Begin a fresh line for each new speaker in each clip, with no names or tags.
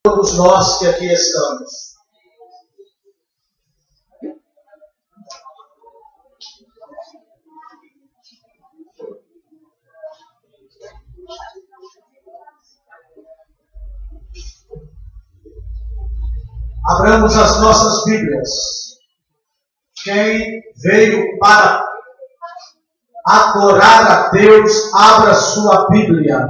todos nós que aqui estamos. Abramos as nossas Bíblias. Quem veio para adorar a Deus, abra sua Bíblia.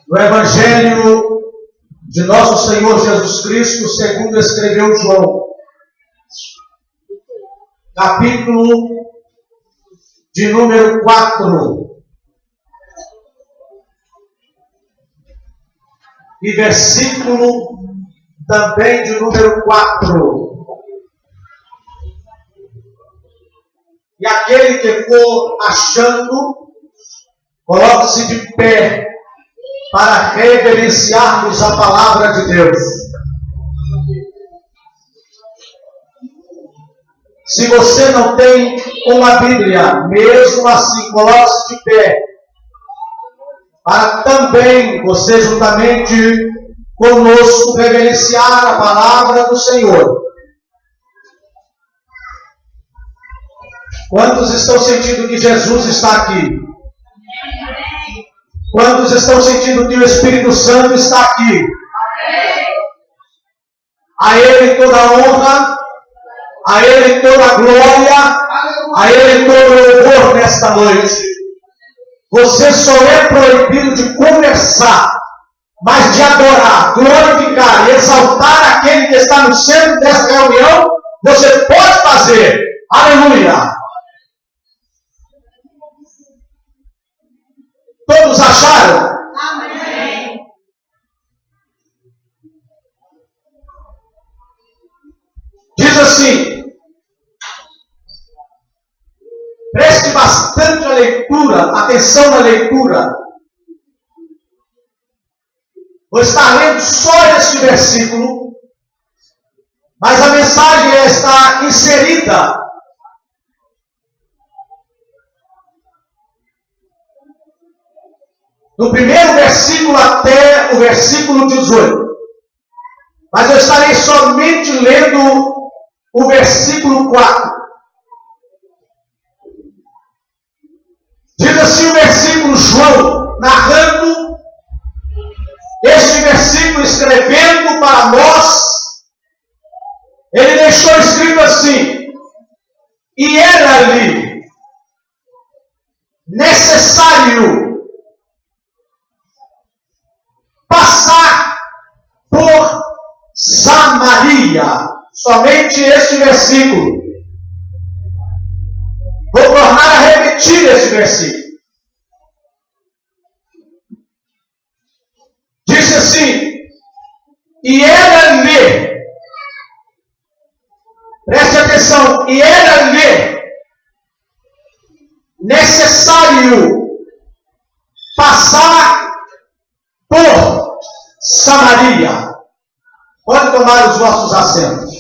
No Evangelho de nosso Senhor Jesus Cristo, segundo escreveu João, capítulo de número 4. E versículo também de número 4. E aquele que for achando, coloque-se de pé para reverenciarmos a palavra de Deus. Se você não tem uma Bíblia, mesmo assim, coloque-se de pé para também você juntamente conosco reverenciar a palavra do Senhor. Quantos estão sentindo que Jesus está aqui? Quantos estão sentindo que o Espírito Santo está aqui? A Ele toda a honra, a Ele toda a glória, a Ele todo o louvor nesta noite. Você só é proibido de conversar, mas de adorar, glorificar e exaltar aquele que está no centro dessa reunião, você pode fazer. Aleluia! Todos acharam? Amém. Diz assim, preste bastante a leitura, atenção na leitura. Vou estar lendo só este versículo, mas a mensagem está inserida no primeiro versículo até o versículo 18. Mas eu estarei somente lendo o versículo 4. Diz assim o versículo, João, narrando este versículo, escrevendo para nós, ele deixou escrito assim: e era-lhe necessário passar por Samaria. Somente este versículo. Vou tornar a repetir este versículo. Disse assim: e era-lhe, preste atenção, e era-lhe necessário passar por Samaria. Pode tomar os vossos assentos.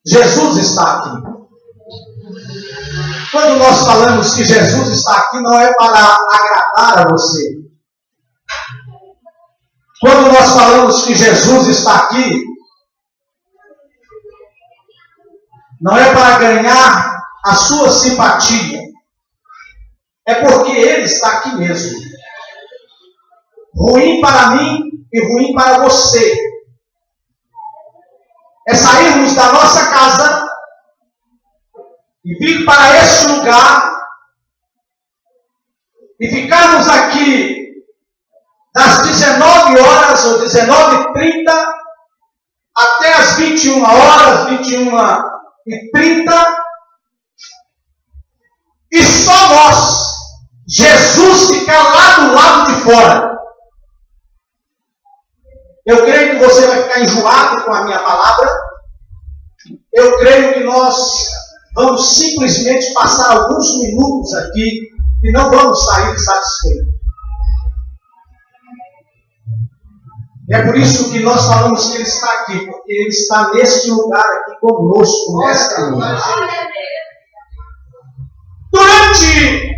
Jesus está aqui. Quando nós falamos que Jesus está aqui, não é para agradar a você. Quando nós falamos que Jesus está aqui, não é para ganhar a sua simpatia. É porque Ele está aqui mesmo. Ruim para mim e ruim para você é sairmos da nossa casa e vir para este lugar e ficarmos aqui das 19 horas ou 19h30 até as 21 horas, 21h30, e só nós, Jesus, ficar lá do lado de fora. Eu creio que você vai ficar enjoado com a minha palavra. Eu creio que nós vamos simplesmente passar alguns minutos aqui e não vamos sair satisfeitos. É por isso que nós falamos que Ele está aqui, porque Ele está neste lugar aqui conosco, nesta noite.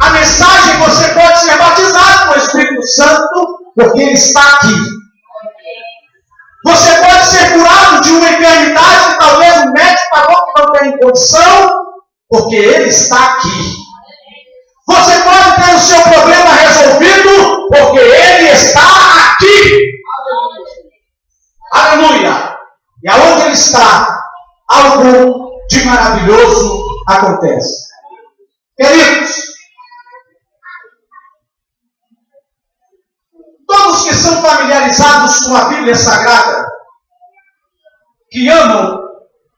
A mensagem: você pode ser batizado com o Espírito Santo, porque Ele está aqui. Você pode ser curado de uma enfermidade que talvez o médico falou que não tem condição, porque Ele está aqui. Você pode ter o seu problema resolvido, porque Ele está aqui. Aleluia! E aonde Ele está, algo de maravilhoso acontece. Queridos, todos que são familiarizados com a Bíblia Sagrada, que amam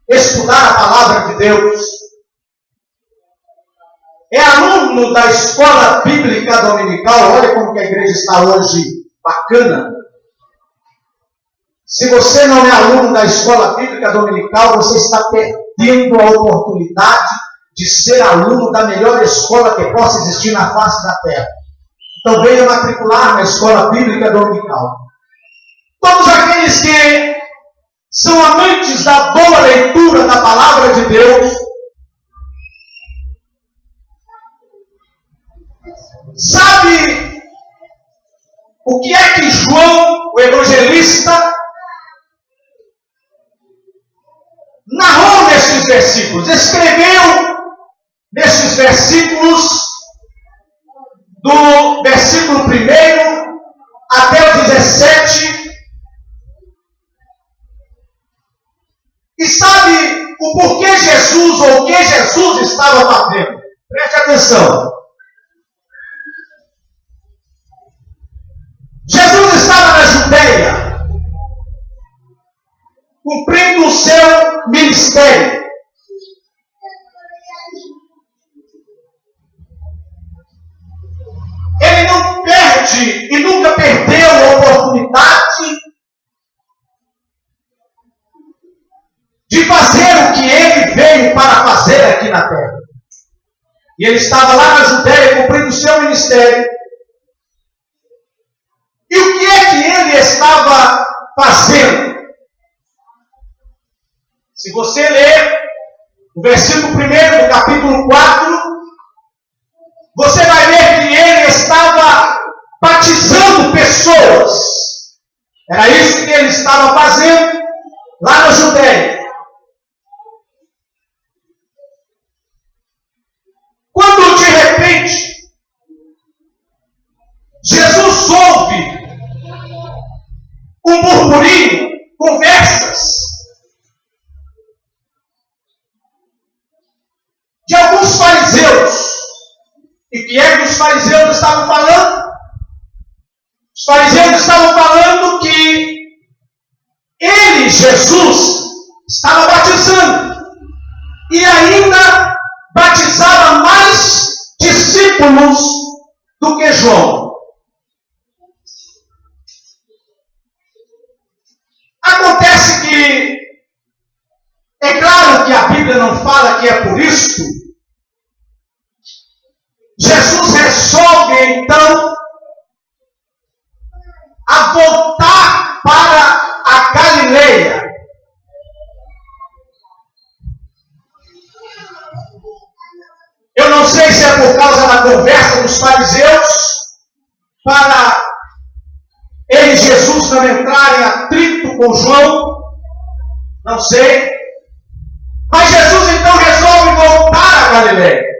estudar a palavra de Deus, é aluno da escola bíblica dominical. Olha como que a igreja está hoje bacana. Se você não é aluno da escola bíblica dominical, você está perdendo a oportunidade de ser aluno da melhor escola que possa existir na face da terra. Então venha matricular na escola bíblica dominical. Todos aqueles que são amantes da boa leitura da palavra de Deus, sabe o que é que João, o evangelista, narrou nesses versículos, escreveu nesses versículos, do versículo 1 até o 17, e sabe o porquê Jesus, ou o que Jesus estava fazendo. Preste atenção. Jesus estava na Judeia, cumprindo o seu ministério. Ele não perde e nunca perdeu a oportunidade de fazer o que ele veio para fazer aqui na terra. E ele estava lá na Judeia cumprindo o seu ministério. E o que é que ele estava fazendo? Se você ler o versículo 1 do capítulo 4, você vai ver que ele estava batizando pessoas. Era isso que ele estava fazendo lá na Judeia. Quando de repente Jesus ouve um burburinho, conversas de alguns fariseus. E que é que os fariseus estavam falando? Os fariseus estavam falando que ele, Jesus, estava batizando. E ainda batizava mais discípulos do que João. Acontece que, é claro que a Bíblia não fala que é por isso, Jesus resolve então a voltar para a Galileia. Eu não sei se é por causa da conversa dos fariseus, para ele e Jesus não entrarem em atrito com João, não sei. Mas Jesus então resolve voltar a Galileia.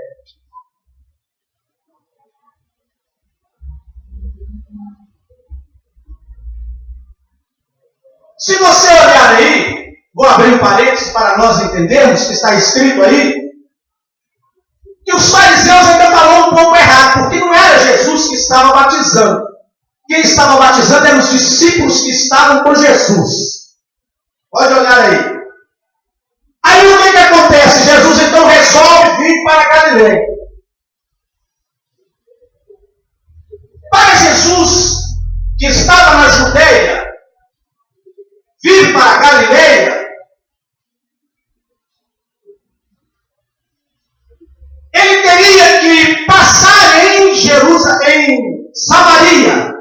Se você olhar aí, vou abrir um parênteses para nós entendermos que está escrito aí, que os fariseus ainda falaram um pouco errado, porque não era Jesus que estava batizando. Quem estava batizando eram os discípulos que estavam com Jesus. Pode olhar aí. Aí o que acontece? Jesus então resolve vir para Galileia. Para Jesus, que estava na Judeia, vir para a Galileia, ele teria que passar em Jerusalém, em Samaria.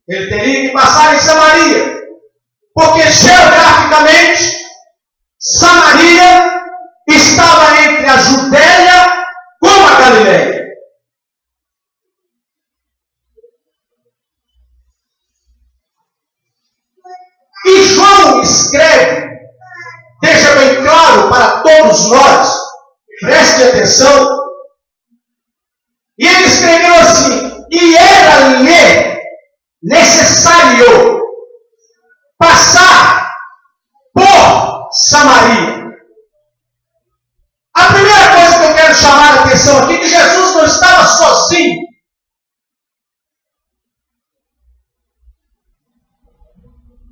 Ele teria que passar em Samaria, porque geograficamente Samaria estava entre a Judeia com a Galileia. Preste atenção. E ele escreveu assim: e era-lhe necessário passar por Samaria. A primeira coisa que eu quero chamar a atenção aqui é que Jesus não estava sozinho.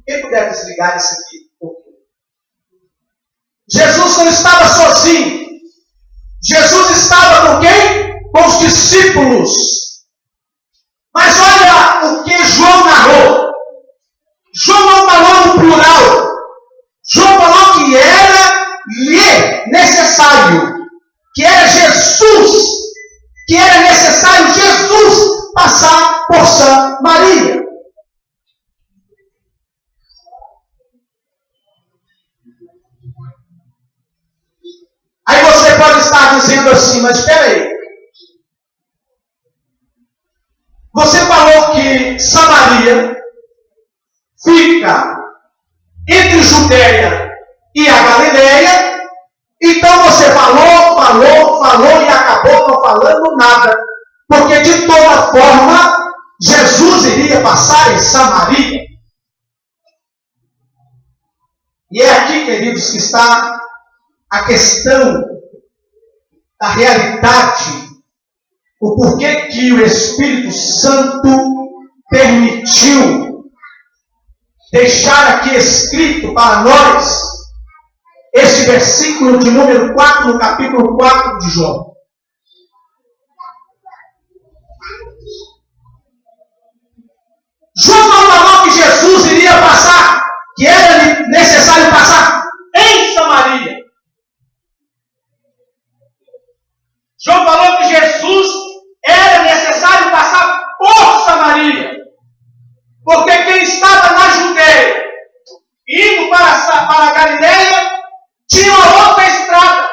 Quem puder desligar isso aqui? Jesus não estava sozinho. Jesus estava com quem? Com os discípulos. Mas olha o que João narrou. João não falou no plural. João falou que era-lhe necessário. Que era Jesus. Que era necessário Jesus passar por Samaria. Aí você pode estar dizendo assim, mas espera aí. Você falou que Samaria fica entre Judeia e a Galileia. Então você falou e acabou não falando nada. Porque de toda forma, Jesus iria passar em Samaria. E é aqui, queridos, que está a questão da realidade, o porquê que o Espírito Santo permitiu deixar aqui escrito para nós este versículo de número 4, no capítulo 4 de João. João não falou que Jesus iria passar, que era necessário passar em Samaria. João falou que Jesus era necessário passar por Samaria. Porque quem estava na Judeia, indo para a Galileia, tinha uma outra estrada.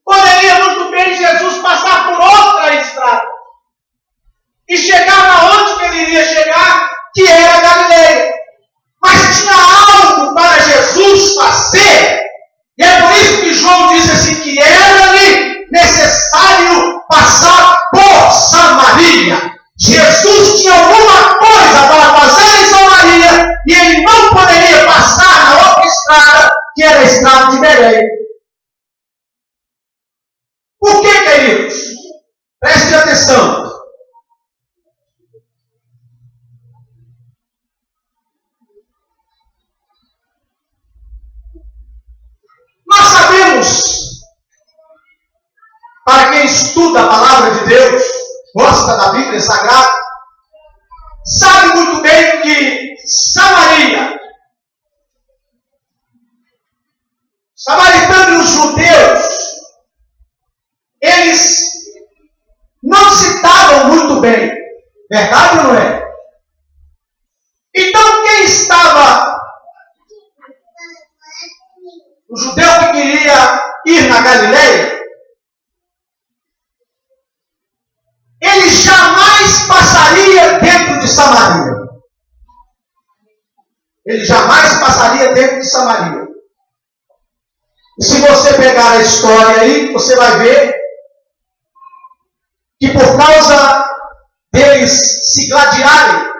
Poderia muito bem Jesus passar por outra estrada. E chegar aonde que ele iria chegar, que era a Galileia. Mas tinha algo para Jesus fazer. E é por isso que João disse assim, que era-lhe necessário passar por Samaria. Jesus tinha alguma coisa para fazer em Samaria e ele não poderia passar na outra estrada, que era a estrada de Belém. Por que, queridos? Preste atenção. Nós sabemos, para quem estuda a palavra de Deus, gosta da Bíblia Sagrada, sabe muito bem que Samaritano e os judeus, eles não se davam muito bem. Verdade ou não é? Então quem estava... O judeu que queria ir na Galileia, ele jamais passaria dentro de Samaria. Ele jamais passaria dentro de Samaria. E se você pegar a história aí, você vai ver que por causa deles se gladiarem,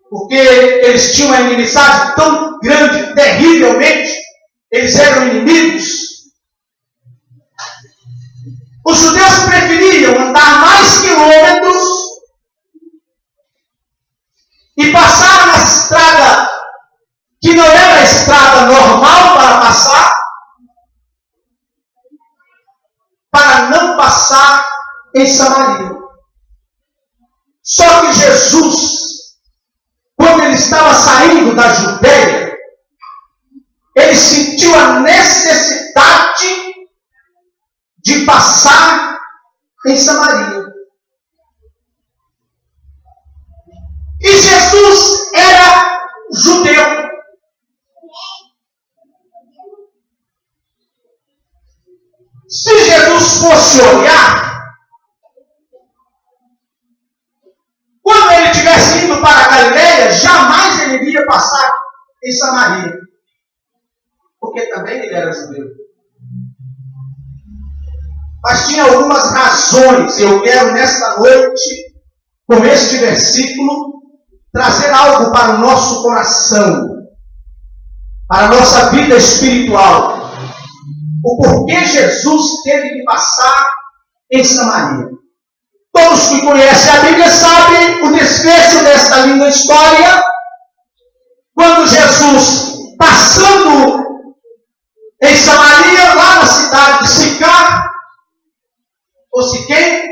porque eles tinham uma inimizade tão grande, terrivelmente, eles eram inimigos. Os judeus preferiam andar mais quilômetros e passar na estrada que não era a estrada normal para passar, para não passar em Samaria. Só que Jesus, quando ele estava saindo da Judeia, ele sentiu a necessidade de passar em Samaria. E Jesus era judeu. Se Jesus fosse olhar, quando ele estivesse indo para a Galileia, jamais ele iria passar em Samaria. Porque também ele era judeu. mas tinha algumas razões. Eu quero nesta noite, com este versículo, trazer algo para o nosso coração, para a nossa vida espiritual. O porquê Jesus teve que passar em Samaria. Todos que conhecem a Bíblia sabem o desfecho desta linda história, quando Jesus, passando em Samaria, lá na cidade de Sicar, ou Siquém,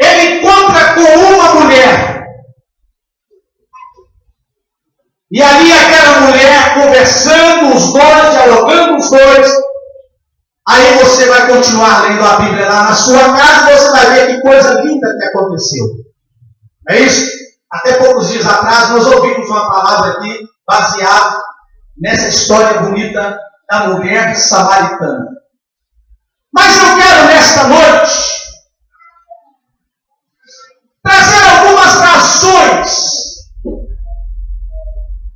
ele encontra com uma mulher. E ali aquela mulher conversando, os dois, dialogando os dois. Aí você vai continuar lendo a Bíblia lá na sua casa e você vai ver que coisa linda que aconteceu. É isso? Até poucos dias atrás nós ouvimos uma palavra aqui baseada nessa história bonita da mulher samaritana. Mas eu quero nesta noite trazer algumas razões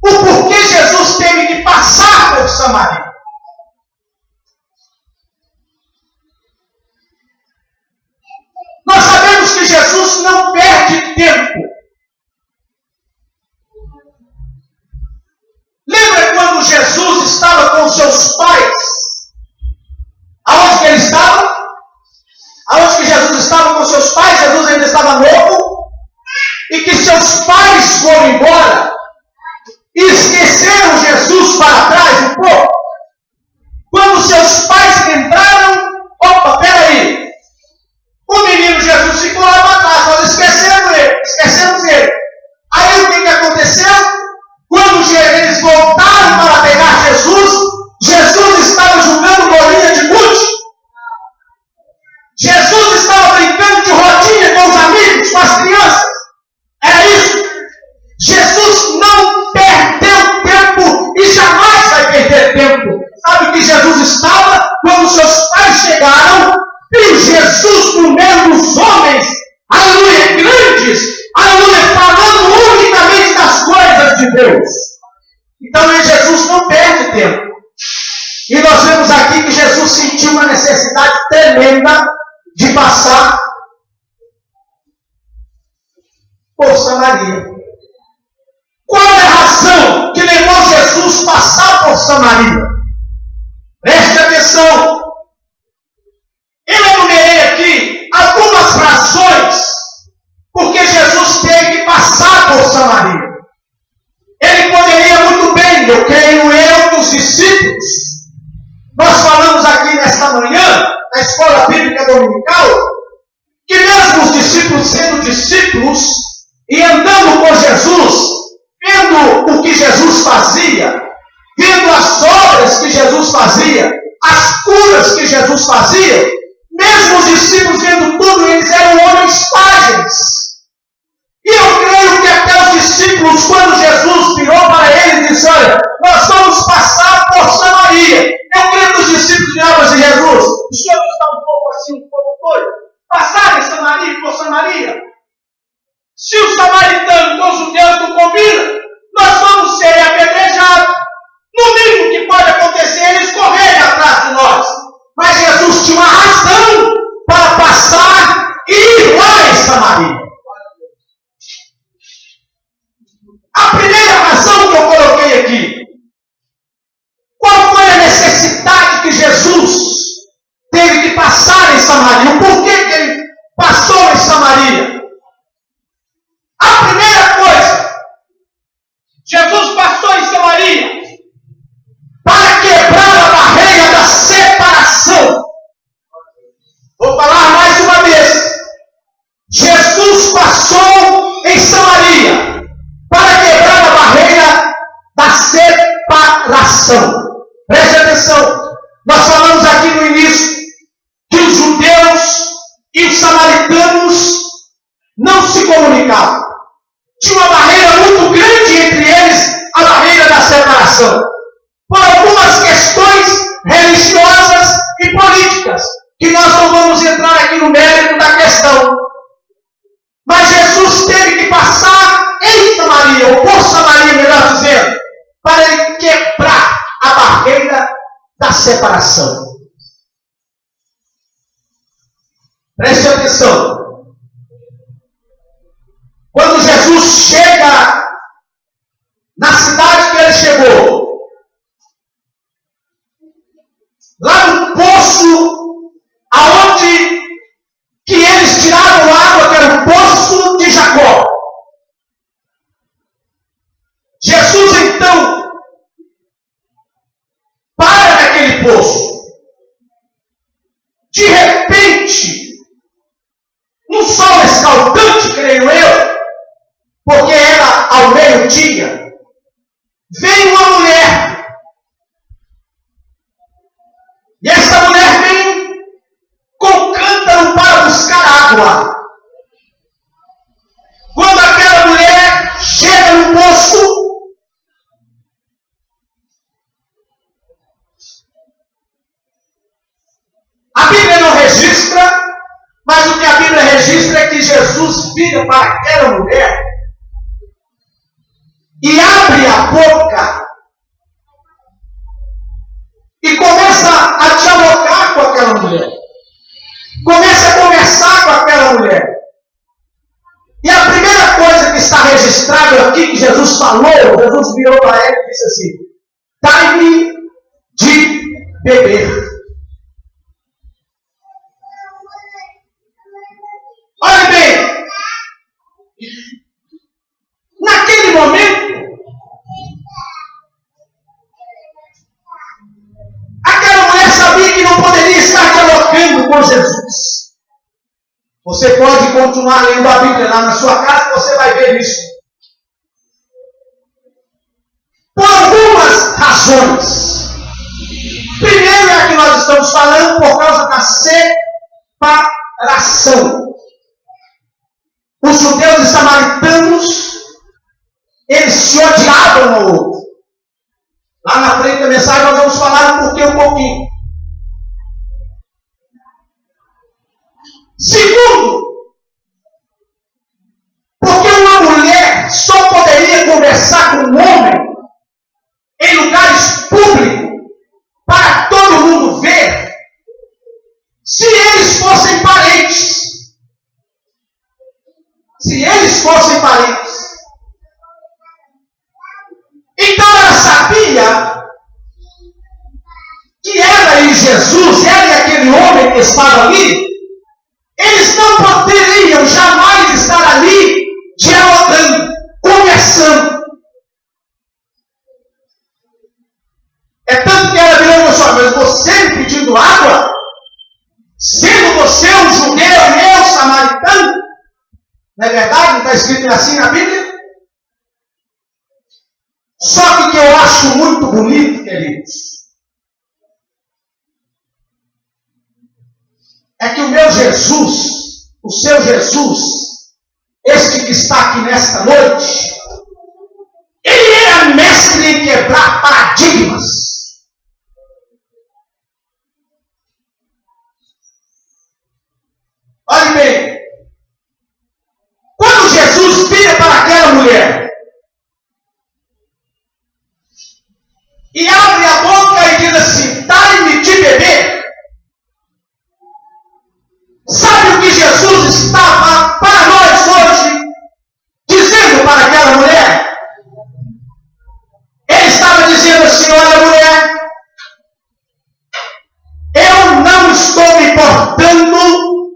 o porquê Jesus teve que passar por Samaria. Nós sabemos que Jesus não perde tempo. Lembra quando Jesus estava com seus pais? Aonde que ele estava? Aonde que Jesus estava com seus pais? Jesus ainda estava novo. E que seus pais foram embora. E esqueceram Jesus para trás um pouco. Quando seus pais entraram, opa, peraí. O menino Jesus ficou lá para trás, nós esquecemos ele. Aí o que aconteceu? Quando eles voltaram para pegar Jesus, Jesus estava jogando bolinha de gude. Jesus estava brincando de rodinha com os amigos, com as crianças. Era isso. Jesus não perdeu tempo e jamais vai perder tempo. Sabe o que Jesus estava? Quando seus pais chegaram, viu Jesus no meio dos homens, aleluia, grandes, aleluia, falando unicamente das coisas de Deus. Então Jesus não perde tempo. E nós vemos aqui que Jesus sentiu uma necessidade tremenda de passar por Samaria. Qual é a razão que levou Jesus a passar por Samaria? Preste atenção. Eu enumerei aqui algumas razões porque Jesus teve que passar por Samaria. Ele poderia muito bem, eu creio eu, dos discípulos. Nós falamos aqui nesta manhã, na escola bíblica dominical, que mesmo os discípulos sendo discípulos e andando com Jesus, vendo o que Jesus fazia, vendo as obras que Jesus fazia, as curas que Jesus fazia, mesmo os discípulos vendo tudo, eles eram homens frágeis. E eu creio que até os discípulos, quando Jesus virou para eles e disse, olha, nós vamos passar por Samaria. Eu creio que os discípulos viraram assim, Jesus, o senhor está um pouco assim, um pouco doido. Passar em Samaria, por Samaria. Se os samaritanos com os judeus não combinam, nós vamos ser apedrejados. No mínimo que pode acontecer, eles correrem atrás de nós. Mas Jesus tinha uma razão para passar e ir lá em Samaria. A primeira razão que eu coloquei aqui. Qual foi a necessidade que Jesus teve que passar em Samaria? O porquê que ele passou em Samaria? A primeira coisa, Jesus passou em Samaria para quebrar a barreira da separação. Vou falar mais uma vez. Jesus passou em Samaria para quebrar a barreira da separação. Preste atenção. Nós falamos aqui no início que os judeus e os samaritanos não se comunicavam. Tinha uma barreira muito grande entre eles, a barreira da separação. Por algumas questões religiosas e políticas, que nós não vamos entrar aqui no mérito da questão. Mas Jesus teve que passar em Samaria, ou por Samaria, melhor dizendo, para ele quebrar a barreira da separação. Preste atenção. Quando Jesus chega na cidade que ele chegou, lá no poço aonde que eles tiraram água, que era o poço de Jacó. Jesus então para naquele poço. De repente, um sol escaldante, creio eu, porque era ao meio-dia, veio uma mulher. E essa mulher vem com cântaro para buscar água. Quando aquela mulher chega no poço, a Bíblia não registra, mas o que a Bíblia registra é que Jesus vira para aquela mulher e abre a boca e começa a dialogar com aquela mulher. Começa a conversar com aquela mulher. E a primeira coisa que está registrada aqui que Jesus falou, Jesus virou para ela e disse assim: dai-me de beber. Olha bem, naquele momento, aquela mulher sabia que não poderia estar dialogando com Jesus. Você pode continuar lendo a Bíblia lá na sua casa, você vai ver isso. Por algumas razões. Primeiro é a que nós estamos falando por causa da separação. Os judeus e samaritanos, eles se odiavam um ao outro. Lá na frente da mensagem nós vamos falar um pouquinho. Segundo, porque uma mulher só poderia conversar com um homem em lugares públicos para todo mundo ver se eles fossem parentes. Se eles fossem parentes. Então ela sabia que ela e Jesus, ela e aquele homem que estava ali, eles não poderiam jamais estar ali dialogando, conversando. É tanto que ela virou e falou: mas você me pedindo água? Sendo você um judeu e eu samaritano? Não é verdade? Não está escrito assim na Bíblia? Só que o que eu acho muito bonito, queridos, é que o meu Jesus, o seu Jesus, este que está aqui nesta noite, ele era mestre em quebrar paradigmas. Olhe bem, quando Jesus vira para aquela mulher e abre a boca e diz assim: dai-me de beber, sabe o que Jesus estava para nós hoje dizendo para aquela mulher? Ele estava dizendo assim: olha, mulher, eu não estou me importando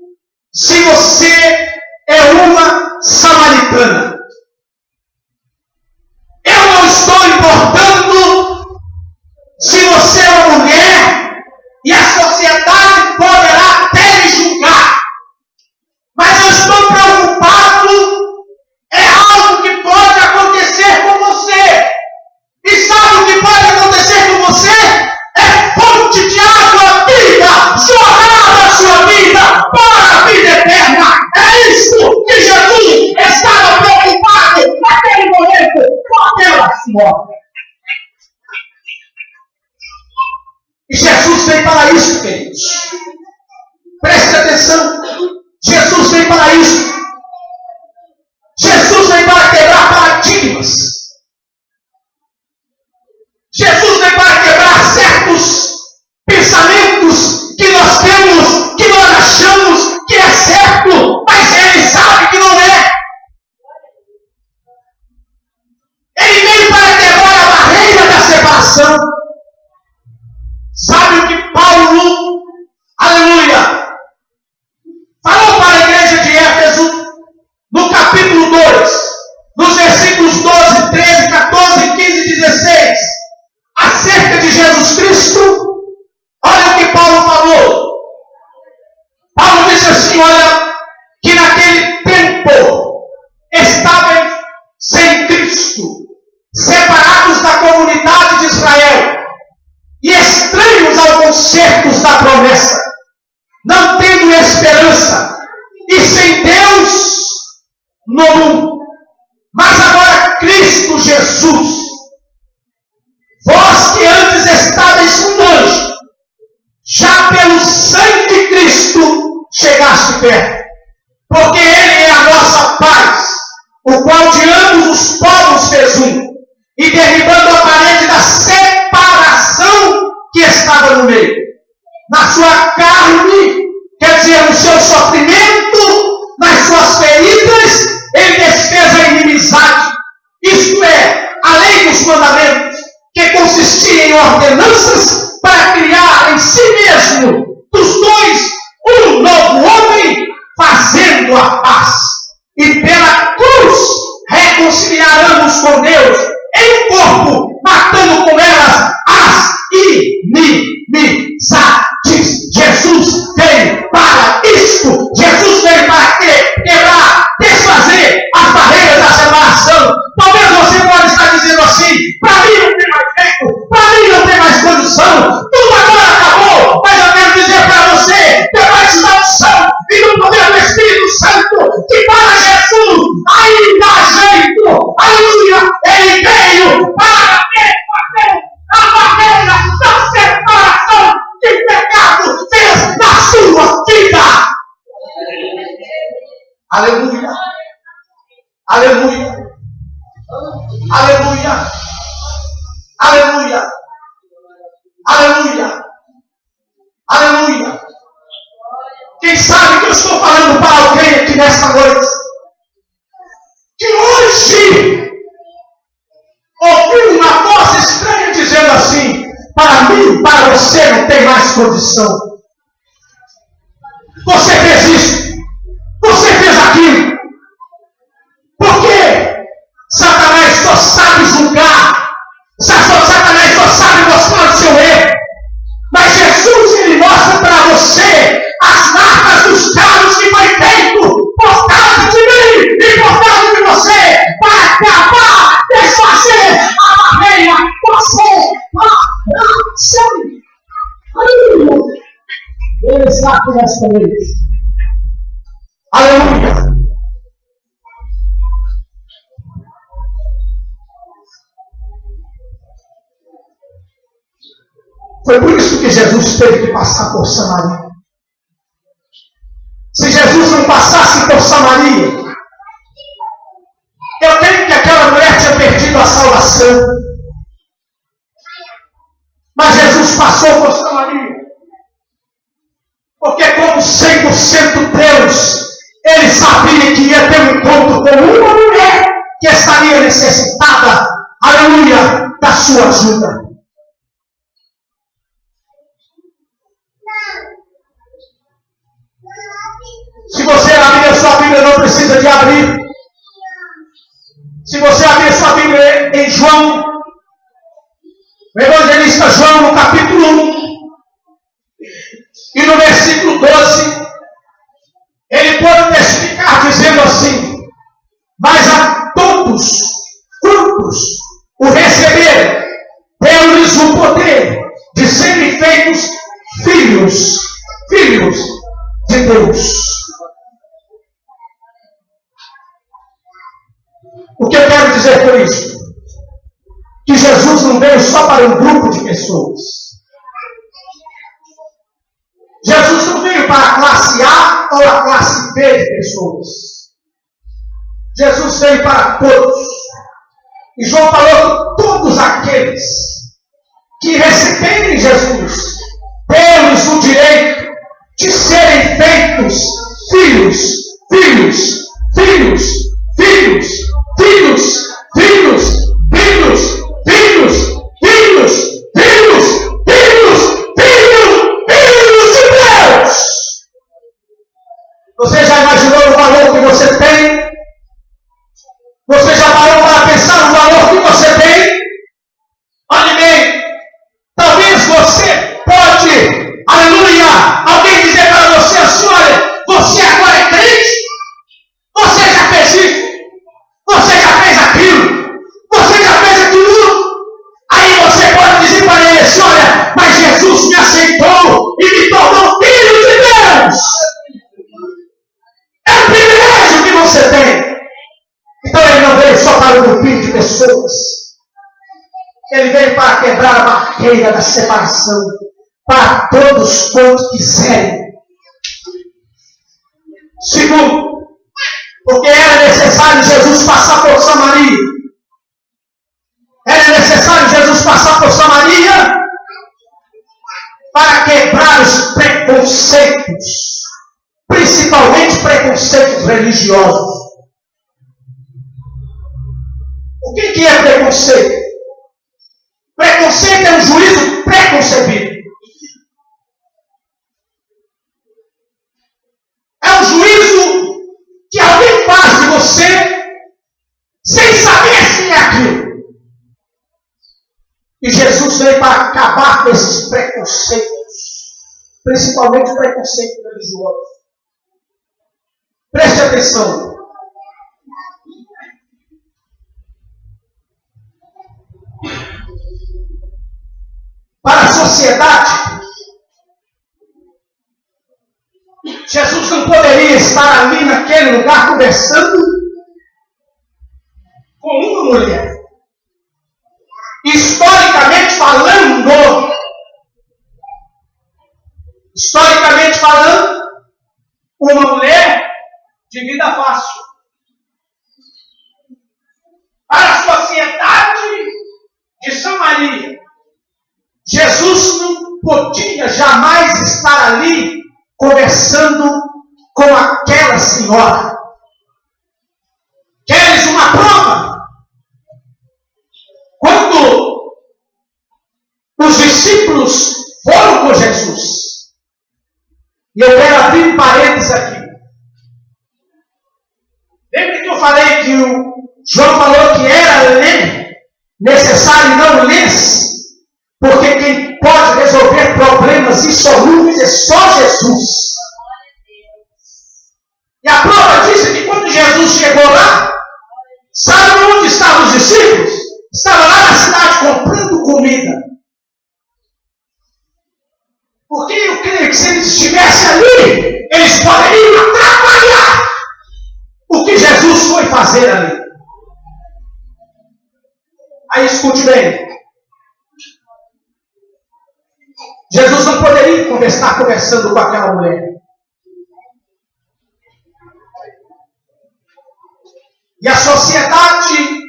se você é uma samaritana. Eu não estou importando se você é uma mulher e a sociedade poderá até lhe julgar. Mas eu estou preocupado, é algo que pode acontecer com você. E sabe o que pode acontecer com você? É fonte de água viva, jorrar da sua vida para a vida eterna. É isso que Jesus estava preocupado naquele momento com aquela senhora. E Jesus veio para isso, queridos. Preste atenção. Jesus veio para isso. Jesus veio para quebrar paradigmas. Jesus veio para quebrar certos Sabe o que Paulo, aleluia, falou para a igreja de Éfeso, no capítulo 2, nos versículos 12, 13, 14, 15 e 16, acerca de Jesus Cristo? Olha o que Paulo falou. Paulo disse assim, olha, que naquele tempo estavam sem Cristo, separados da comunidade de Israel e estranhos aos concertos da promessa, não tendo esperança e sem Deus no mundo. Mas agora Cristo Jesus, vós que antes estáveis longe, já pelo sangue de Cristo chegaste perto, porque Ele é a nossa paz, o qual de ambos os povos fez um, e derribando a parede da separação que estava no meio, na sua carne, quer dizer, no seu sofrimento, nas suas feridas, Ele desfez a inimizade, isto é, a lei dos mandamentos, que consistia em ordenanças para criar em si mesmo, dos dois, um novo homem, fazendo a paz, e pela cruz reconciliaremos com Deus em um corpo, matando com elas as inimizades. Jesus veio para isto. Jesus veio para quebrar, desfazer as barreiras da separação. Talvez você pode estar dizendo assim, para mim não tem mais jeito, para mim não tem mais condição, tudo agora acabou. Mas eu quero dizer para você, debaixo da unção e do poder do Espírito Santo, que para Jesus ainda há jeito. Aleluia! Ele veio para desfazer a barreira da separação que o pecado fez na sua vida. Aleluia! Aleluia! Aleluia! Aleluia! Aleluia! Aleluia! Quem sabe que eu estou falando para alguém aqui nesta noite, que hoje ouviu uma voz estranha dizendo assim, para mim, para você não tem mais condição. Você fez isso, você fez aquilo. Porque Satanás só sabe julgar, Satanás só sabe mostrar o seu erro. Mas Jesus, ele mostra para você as marcas dos carros que foi feito por causa de mim e por causa de você, para acabar, desfazer a barreira. Você aleluia! Ele está aqui nesta noite. Aleluia! Foi por isso que Jesus teve que passar por Samaria. Se Jesus não passasse por Samaria, eu creio que aquela mulher tinha perdido a salvação. Mas Jesus passou por Samaria, porque como 100% Deus, Ele sabia que ia ter um encontro com uma mulher que estaria necessitada, aleluia, da sua ajuda. Se você abrir a sua Bíblia, não precisa de abrir. Se você abrir a sua Bíblia em João, o evangelista João, no capítulo 1, e no versículo 12, ele pode testificar dizendo assim, mas a todos quantos o receberam, deu-lhes o poder de serem feitos filhos de Deus. O que eu quero dizer por isso? Que Jesus não veio só para um grupo de pessoas. Jesus não veio para a classe A ou a classe B de pessoas. Jesus veio para todos. E João falou que todos aqueles que receberem Jesus, têm o direito de serem feitos filhos Você já parou para pensar no valor que você tem? Olhe bem, talvez você pode, aleluia, alguém dizer para você assim, olha, você agora é crente? Você já fez isso? Você já fez aquilo? Você já fez aquilo? Aí você pode dizer para ele assim, olha, mas Jesus me aceitou e me tornou filho de Deus. É um privilégio que você tem. Então ele não veio só para o grupo de pessoas. Ele veio para quebrar a barreira da separação. Para todos quantos quiserem. Segundo, porque era necessário Jesus passar por Samaria. Era necessário Jesus passar por Samaria para quebrar os preconceitos. Principalmente preconceitos religiosos. O que é preconceito? Preconceito é um juízo preconcebido. É um juízo que alguém faz de você sem saber se é aquilo. E Jesus veio para acabar com esses preconceitos. Principalmente o preconceito religioso. Preste atenção. Para a sociedade, Jesus não poderia estar ali naquele lugar conversando com uma mulher. Historicamente falando, uma mulher de vida fácil. Para a sociedade de Samaria, Jesus não podia jamais estar ali conversando com aquela senhora. Queres uma prova? Quando os discípulos foram com Jesus, e eu quero abrir um parênteses aqui. Lembra que eu falei que o João falou que era necessário não lesse? Porque quem pode resolver problemas insolúveis é só Jesus. E a prova disso é que quando Jesus chegou lá, sabe onde estavam os discípulos? Estavam lá na cidade comprando comida. Porque eu creio que se eles estivessem ali, eles poderiam atrapalhar o que Jesus foi fazer ali. Aí escute bem. Jesus não poderia estar conversando com aquela mulher. E a sociedade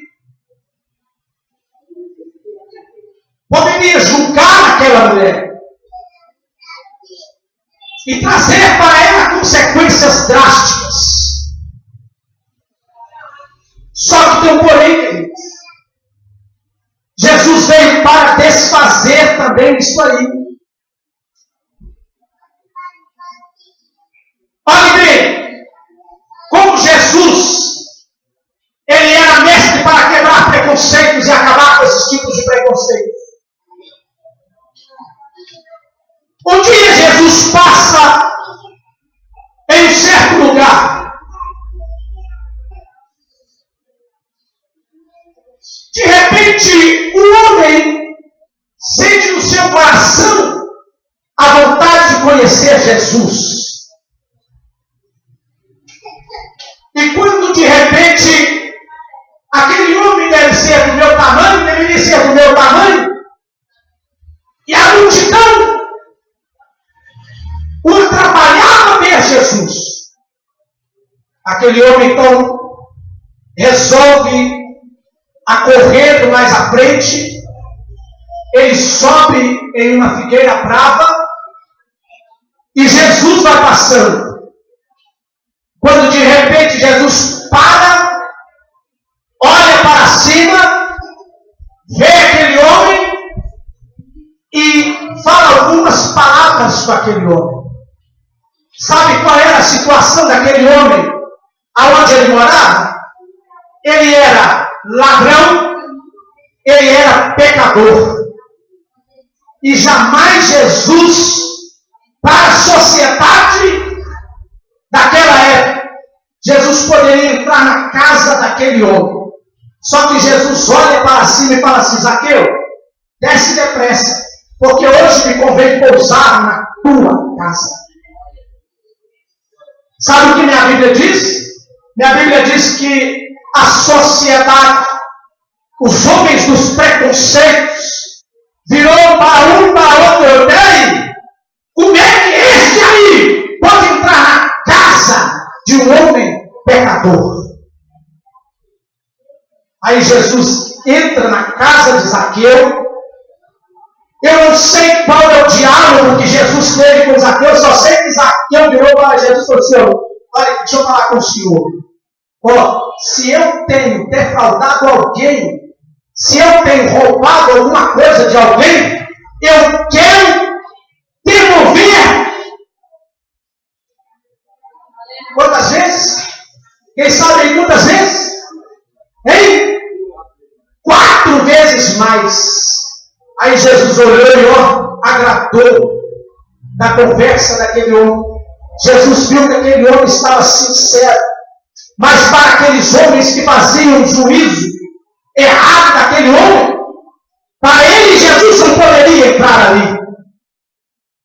poderia julgar aquela mulher e trazer para ela consequências drásticas. Só que tem um porém, queridos. Jesus veio para desfazer também isso aí. Olha bem, como Jesus, ele era mestre para quebrar preconceitos e acabar com esses tipos de preconceitos. Um dia Jesus passa em um certo lugar. De repente, o homem sente no seu coração a vontade de conhecer Jesus. E quando de repente aquele homem deve ser do meu tamanho, deveria ser do meu tamanho, e a multidão o atrapalhava ver Jesus. Aquele homem então resolve a correr mais à frente, ele sobe em uma figueira brava e Jesus vai passando. Quando de repente Jesus para, olha para cima, vê aquele homem e fala algumas palavras com aquele homem. Sabe qual era a situação daquele homem? Aonde ele morava? ele era ladrão, ele era pecador. E jamais Jesus, para a sociedade daquela época, Jesus poderia entrar na casa daquele homem. Só que Jesus olha para cima e fala assim: Zaqueu, desce depressa, porque hoje me convém pousar na tua casa. Sabe o que minha Bíblia diz? Minha Bíblia diz que a sociedade, os homens dos preconceitos, virou para um para outro: ei, como é que este aí pode entrar na casa de um homem pecador? Aí Jesus entra na casa de Zaqueu. Eu não sei qual é o diálogo que Jesus teve com Zaqueu, só sei que Zaqueu virou para Jesus e falou assim: olha, deixa eu falar com o senhor. Se eu tenho defraudado alguém, se eu tenho roubado alguma coisa de alguém, eu quero devolver. Quantas vezes? Quem sabe quantas vezes? Hein? 4 vezes mais. Aí Jesus olhou e agradou da conversa daquele homem. Jesus viu que aquele homem estava sincero. Mas para aqueles homens que faziam juízo errado daquele homem, para ele Jesus não poderia entrar ali.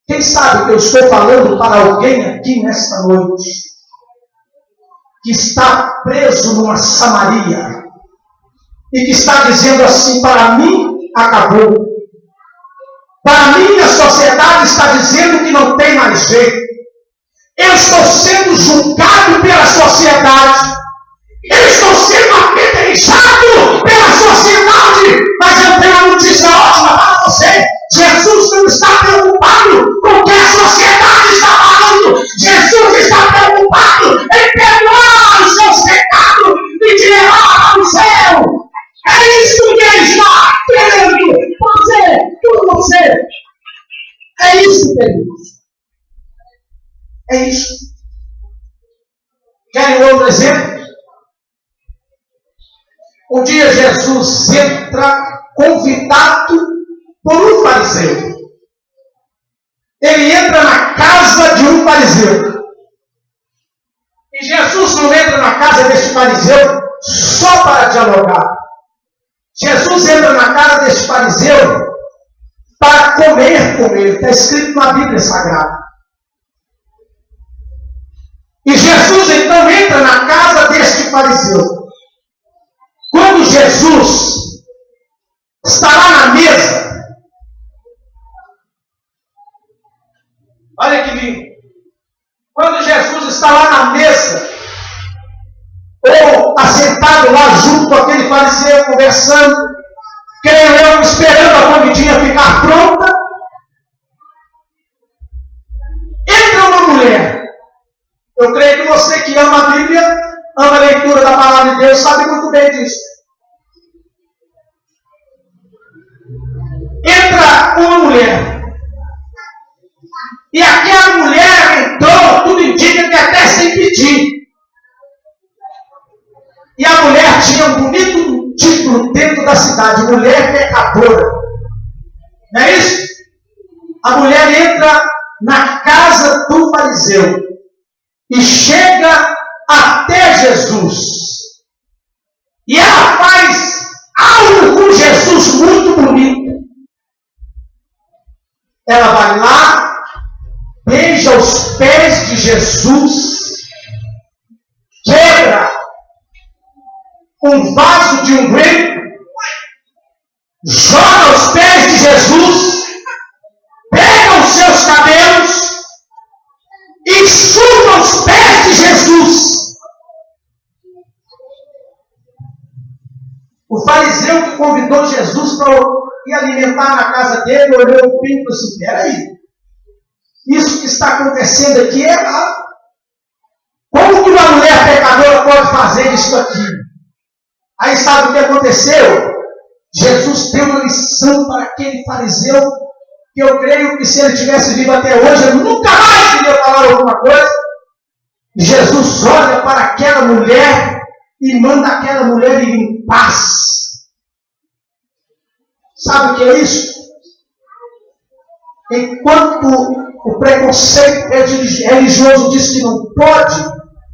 Quem sabe que eu estou falando para alguém aqui nesta noite, que está preso numa Samaria, e que está dizendo assim: para mim acabou. Para mim a sociedade está dizendo que não tem mais jeito. Eu estou sendo julgado pela sociedade. Eu estou sendo apedrejado pela sociedade. Mas eu tenho uma notícia ótima para você. Jesus não está preocupado com o que a sociedade está falando. Jesus está preocupado em perdoar os seus pecados e te levar ao céu. É isso que ele está querendo fazer por você. É isso, queridos. É isso. Querem outro exemplo? Um dia Jesus entra convidado por um fariseu. Ele entra na casa de um fariseu. E Jesus não entra na casa desse fariseu só para dialogar. Jesus entra na casa desse fariseu para comer com ele. Está escrito na Bíblia Sagrada. E Jesus então entra na casa deste fariseu. Quando Jesus está lá na mesa, olha que lindo. Quando Jesus está lá na mesa, ou assentado lá junto com aquele fariseu, conversando, creio eu, esperando a comidinha ficar pronta, entra uma mulher. Eu creio que você que ama a Bíblia, ama a leitura da palavra de Deus, sabe muito bem disso. Entra uma mulher. E aquela mulher entrou, tudo indica que até sem pedir. E a mulher tinha um bonito título dentro da cidade: mulher pecadora. Não é isso? A mulher entra na casa do fariseu e chega até Jesus. E ela faz algo com Jesus muito bonito. Ela vai lá, beija os pés de Jesus, quebra um vaso de unguento, joga os pés de Jesus, pega os seus cabelos e chupa os pés de Jesus. O fariseu que convidou Jesus para ir alimentar na casa dele olhou o pinto e falou assim: peraí, isso que está acontecendo aqui é errado. Como que uma mulher pecadora pode fazer isso aqui? Aí sabe o que aconteceu? Jesus deu uma lição para aquele fariseu, que eu creio que se ele tivesse vivo até hoje, ele nunca mais iria falar alguma coisa. E Jesus olha para aquela mulher e manda aquela mulher ir em paz. Sabe o que é isso? Enquanto o preconceito religioso diz que não pode,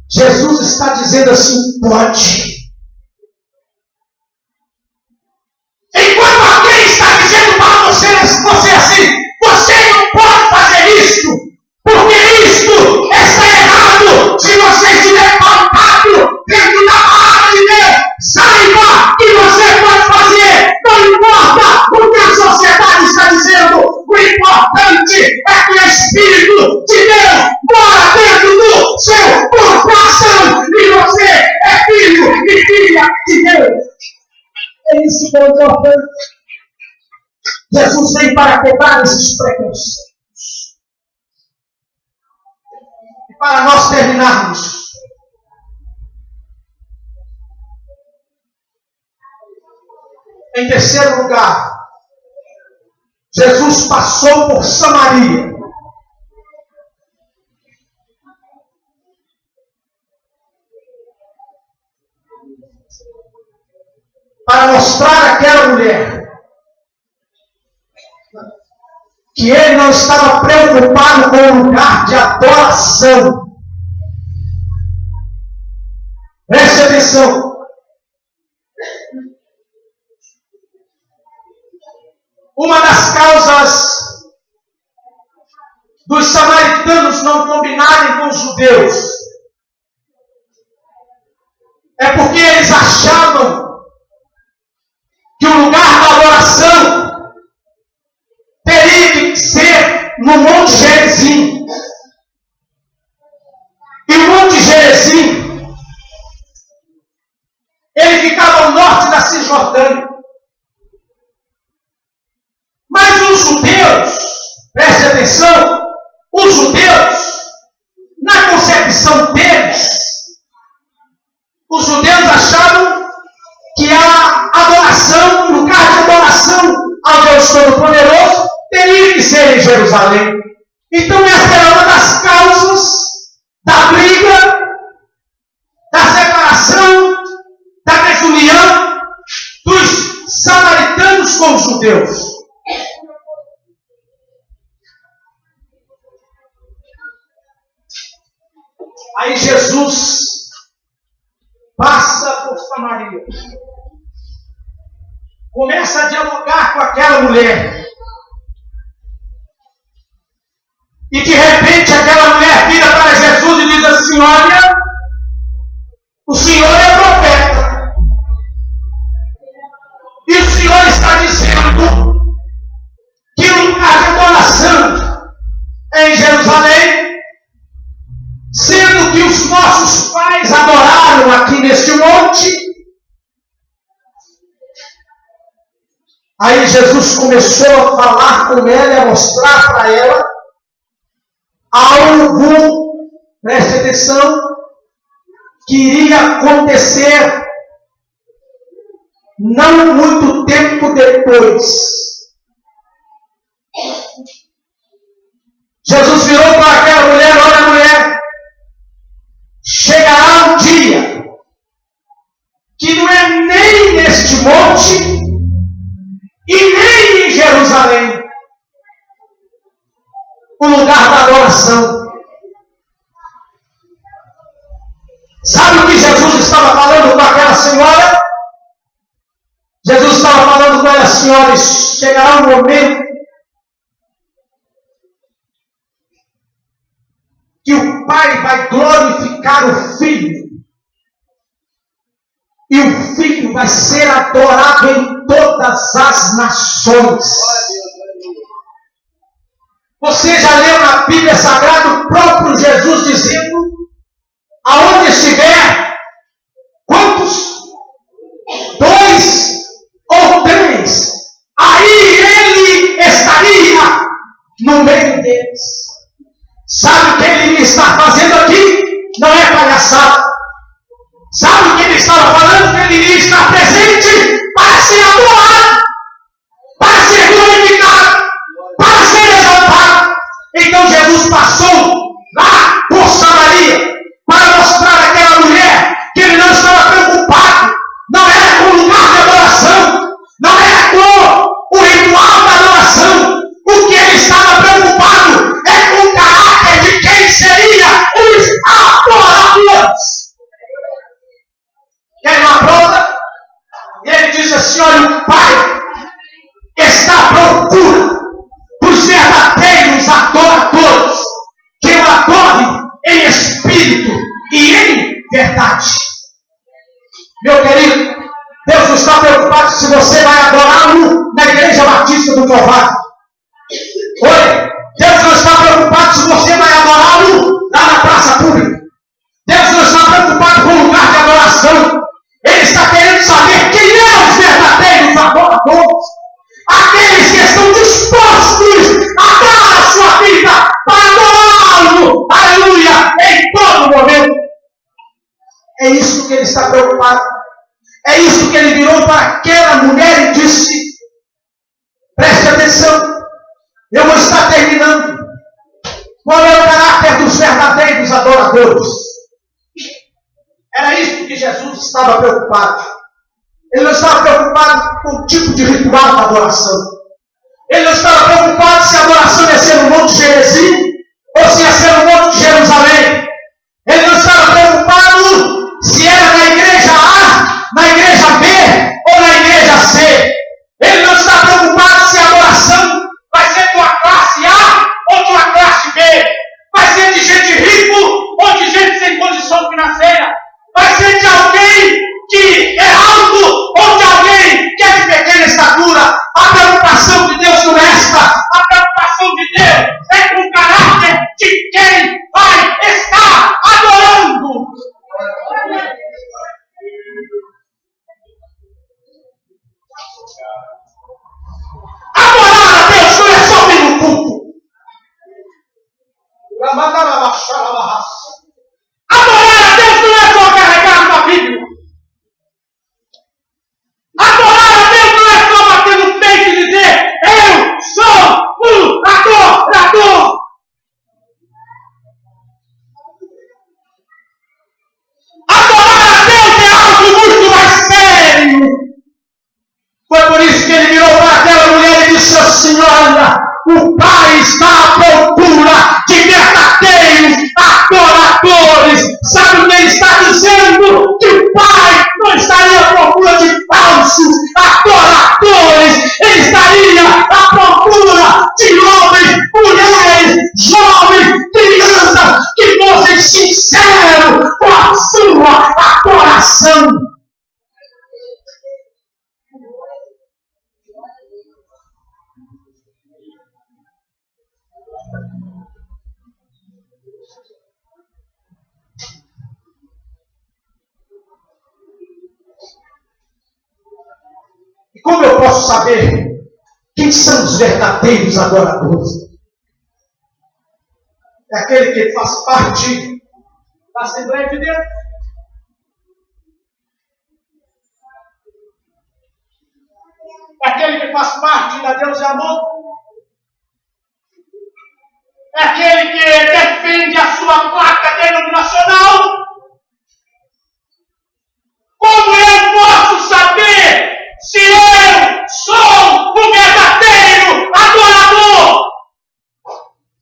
Jesus está dizendo assim: pode. Enquanto alguém está dizendo para você assim: você não pode fazer isto, porque isto está errado. Se você estiver pautado dentro da palavra de Deus, saiba que você pode fazer. Não importa o que a sociedade está dizendo. O importante é que o Espírito de Deus mora dentro do seu coração e você é filho e filha de Deus. É isso que é importante. Jesus vem para quebrar esses preconceitos. E para nós terminarmos, em terceiro lugar, Jesus passou por Samaria. Para mostrar àquela mulher que ele não estava preocupado com o lugar de adoração. Preste atenção. Uma das causas dos samaritanos não combinarem com os judeus é porque eles achavam que o lugar da adoração teria que ser no Monte Gerizim. E o Monte Gerizim, ele ficava ao norte da Cisjordânia. Mas os judeus, preste atenção, os judeus, na concepção deles, os judeus achavam que a adoração, o lugar de adoração ao Deus Todo-Poderoso, teria que ser em Jerusalém. Então essa era uma das causas da briga, da separação, da desunião dos samaritanos com os judeus. Aí Jesus passa por Samaria, começa a dialogar com aquela mulher, e de repente aquela mulher vira para Jesus e diz assim: olha, o Senhor é profeta, e o Senhor está dizendo que o lugar de adoração é em Jerusalém, sendo que os nossos pais adoraram aqui neste monte. Aí Jesus começou a falar com ela e a mostrar para ela algo, preste atenção, que iria acontecer não muito tempo depois. Jesus virou para aquela mulher: olha, mulher, chegará um dia que não é nem neste monte e nem em Jerusalém o lugar da adoração. Sabe o que Jesus estava falando com aquela senhora? Jesus estava falando com ela assim: olha, chegará um momento que o Pai vai glorificar o Filho, e o Filho vai ser adorado em todas as nações. Você já leu na Bíblia Sagrada o próprio Jesus dizendo: aonde estiver, quantos? 2 ou 3, aí ele estaria no meio deles. Sabe o que ele está fazendo aqui? Não é palhaçada. Sabe o que ele estava falando? Que ele está presente para ser adorado, para ser glorificado, para ser exaltado. Então Jesus passou lá por Samaria para mostrar àquela mulher que ele não estava preocupado verdade. Meu querido, Deus não está preocupado se você vai adorá-lo na Igreja Batista do Calvário. Oi, Deus não está preocupado se você vai adorá-lo lá na praça pública. Deus não está preocupado com o lugar de adoração. Ele está querendo saber quem é os verdadeiros adoradores. Aqueles que estão dispostos a dar a sua vida para adorá-lo. Aleluia! Em todo momento. É isso que ele está preocupado. É isso que ele virou para aquela mulher e disse: preste atenção, eu vou estar terminando. Qual é o caráter dos verdadeiros adoradores? Era isso que Jesus estava preocupado. Ele não estava preocupado com o tipo de ritual da adoração. Ele não estava preocupado se a adoração ia ser no Monte Gerizim ou se ia ser no Monte de Jerusalém. Ele não estava preocupado se era na igreja A, na igreja B ou na igreja C. Ele não está preocupado se a adoração vai ser de uma classe A ou de uma classe B. Vai ser de gente rico ou de gente sem condição financeira. Vai ser de alguém que é alto ou de alguém que é de pequena estatura. A preocupação de Deus não é esta. A preocupação de Deus é com o caráter de quem vai estar adorando. Adorar a Deus não é só vir no culto. Adorar a Deus não é só carregar uma Bíblia. Adorar a Deus não é só bater no peito e dizer: eu sou o adorador. Adorar a Deus é algo muito mais sério. Foi por isso que ele virou para aquela mulher e disse assim: olha, o Pai está à procura de verdadeiros adoradores. Sabe o que ele está dizendo? Que o Pai não estaria à procura de falsos adoradores. Ele estaria à procura de homens, mulheres, jovens, crianças que fossem sinceros com a sua adoração. E como eu posso saber quem são os verdadeiros adoradores? É aquele que faz parte da Assembleia de Deus. É aquele que faz parte da Deus e Amor. É aquele que defende a sua placa denominacional. Como eu posso saber se eu sou o verdadeiro adorador?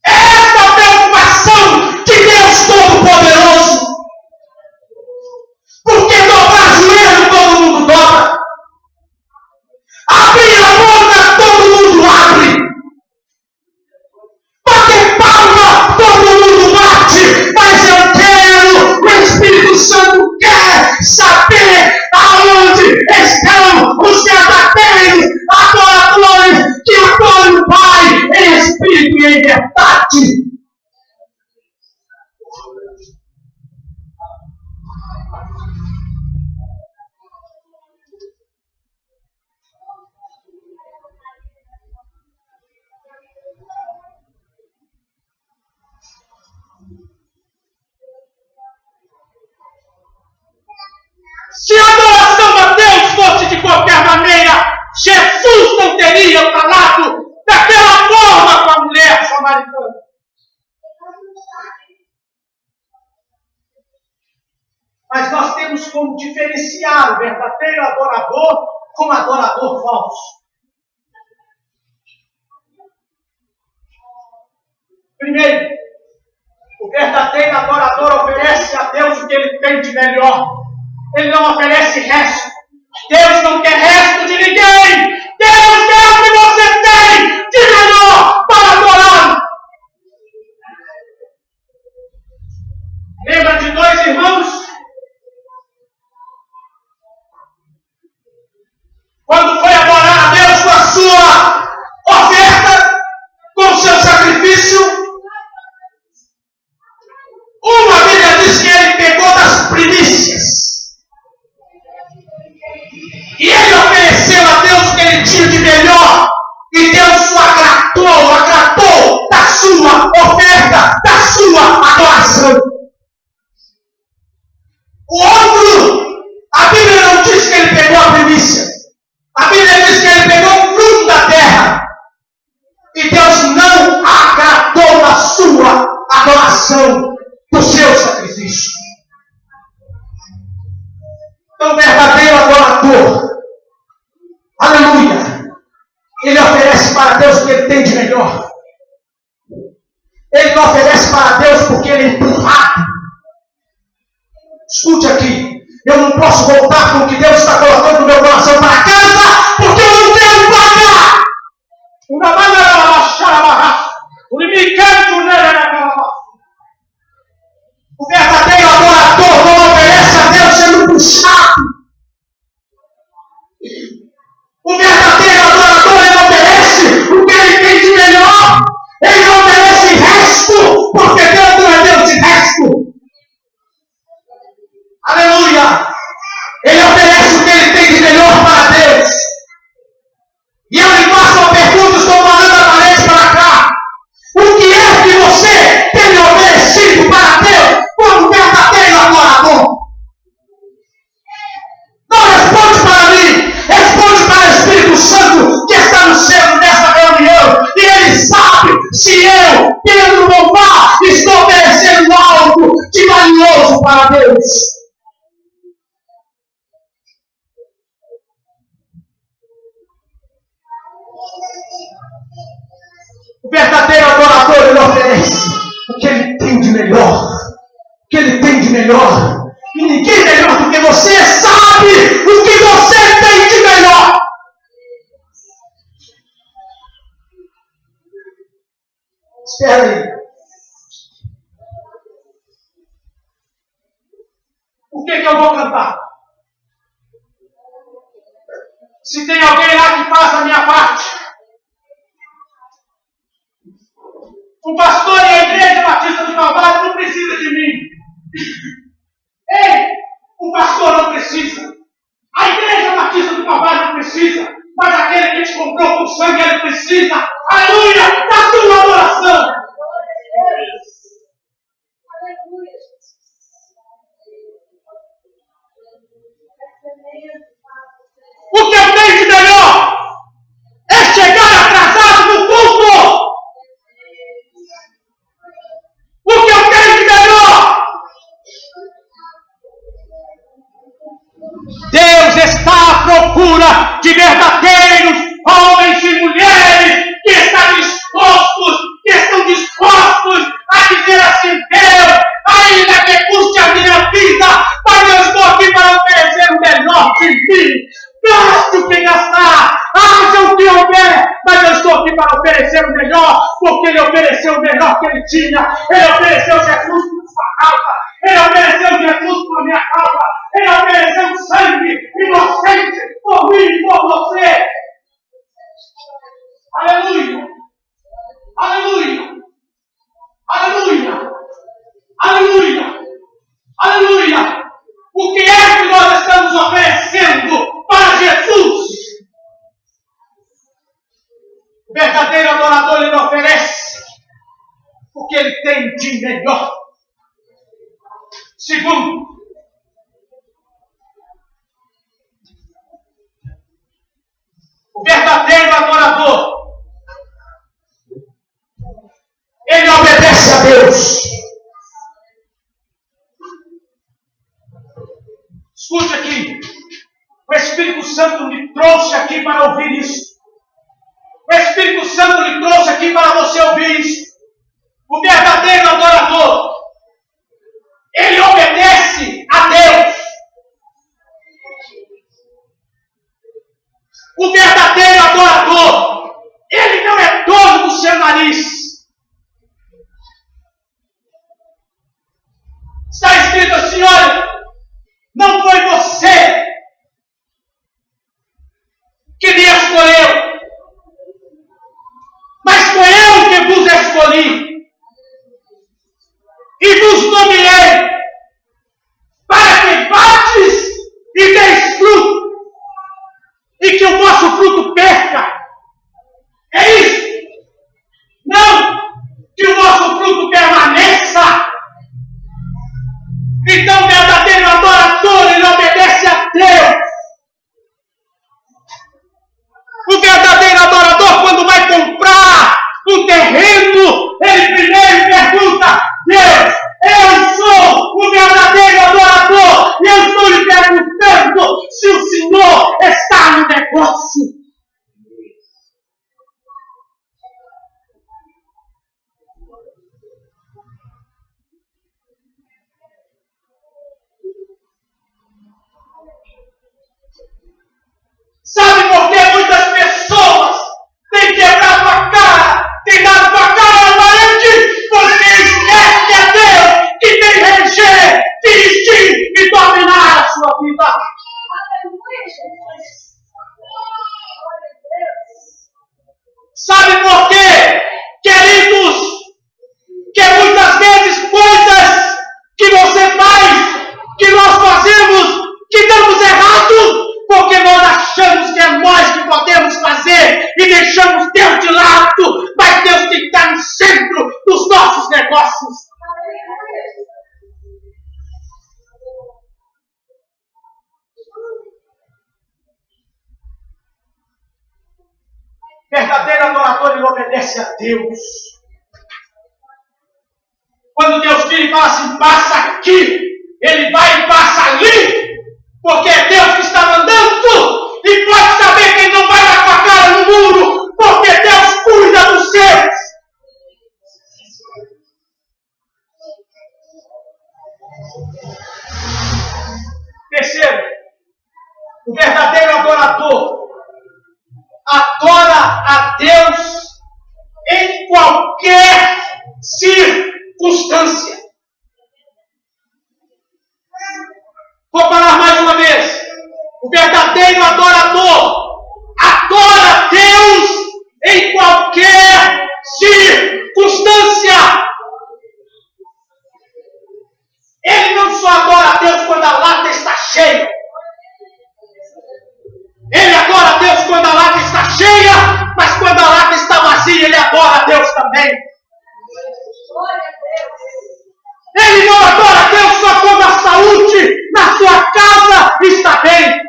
É essa a preocupação de Deus Todo-Poderoso. Porque dobrar joelho todo mundo dobra. Abrir a boca todo mundo abre. Bater palma todo mundo bate. Mas eu quero, o Espírito Santo quer saber aonde estão os verdadeiros adoradores que adoram o Pai em Espírito e em verdade. Se a adoração a Deus fosse de qualquer maneira, Jesus não teria falado daquela forma com a mulher samaritana. Mas nós temos como diferenciar o verdadeiro adorador com o adorador falso. Primeiro, o verdadeiro adorador oferece a Deus o que ele tem de melhor. Ele não oferece resto. Deus não quer resto de ninguém. Deus quer o que você tem de melhor para adorá-lo. Lembra de dois irmãos adoração. O outro, a Bíblia não diz que ele pegou a primícia. A Bíblia diz que ele pegou o fruto da terra. E Deus não agradou da sua adoração, do seu sacrifício. Então, o verdadeiro adorador, aleluia, ele oferece para Deus o que ele tem de melhor. Ele não oferece para Deus porque ele é empurrado. Escute aqui, eu não posso voltar com o que Deus está colocando no meu coração para casa, porque eu não quero pagar. O verdadeiro adorador não oferece a Deus sendo puxado. O verdadeiro adorador, ele oferece o que ele tem de melhor. Ele não oferece resto, porque Deus não é Deus de resto. Aleluia! Ele oferece o que ele tem de melhor para Deus. E eu lhe faço uma pergunta, estou falando da parede para cá. O que é que você tem oferecido para Deus como verdadeiro adorador? Não responde para mim, responde para o Espírito Santo que está no centro dessa reunião. E ele sabe se eu, Pedro Louvá, estou oferecendo algo de valioso para Deus. O verdadeiro adorador, ele oferece o que ele tem de melhor. O que ele tem de melhor. E ninguém melhor do que você sabe o que você tem de melhor. Espera aí. O que eu vou cantar? Se tem alguém lá que faça a minha parte. O pastor e a igreja batista do Calvário não precisa de mim. Ei, o pastor não precisa. A igreja batista do Calvário não precisa. Mas aquele que te comprou com sangue, ele precisa. Aleluia! Da tua adoração. O que eu tenho de melhor é chegar atrasado no culto. O que eu tenho de melhor? Deus está à procura de verdadeiros homens e mulheres que estão dispostos a dizer assim: Deus, ainda que custe a minha vida, mas eu estou aqui para oferecer o melhor de mim. Gaste o que gastar, haja o que houver, mas eu estou aqui para oferecer o melhor, porque ele ofereceu o melhor que ele tinha. Ele ofereceu Jesus por sua causa, ele ofereceu Jesus por minha causa, ele ofereceu sangue inocente por mim e por você. Aleluia! Aleluia! Aleluia! Aleluia! Aleluia! O que é que nós estamos oferecendo para Jesus? O verdadeiro adorador, ele oferece o que ele tem de melhor. Segundo, o verdadeiro adorador, ele obedece a Deus. Escute aqui. O Espírito Santo me trouxe aqui para ouvir isso. O Espírito Santo me trouxe aqui para você ouvir isso. O verdadeiro adorador, ele obedece a Deus. O verdadeiro adorador, ele não é dono do seu nariz. Está escrito assim, olha, não foi você que me Sabe por que muitas pessoas têm quebrado a cara, têm dado a cara na parede? Porque esquece que é Deus que tem que reger, dirigir e dominar a sua vida. Sabe por quê, queridos? Que muitas vezes coisas que você faz, que nós fazemos, que damos errado, porque nós achamos que é nós que podemos fazer e deixamos Deus de lado, mas Deus tem que estar no centro dos nossos negócios. Verdadeiro adorador, ele obedece a Deus. Quando Deus vira e fala assim, passa aqui, ele vai e passa ali, porque é Deus que está mandando. E pode saber que ele não vai dar com a cara no muro, porque Deus cuida dos seus. Terceiro, o verdadeiro adorador adora a Deus em qualquer circunstância. Vou falar mais uma vez. O verdadeiro adorador adora a Deus em qualquer circunstância. Ele não só adora a Deus quando a lata está cheia. Ele adora a Deus quando a lata está cheia, mas quando a lata está vazia, ele adora a Deus também. Ele não adora a Deus só quando a saúde na sua casa está bem.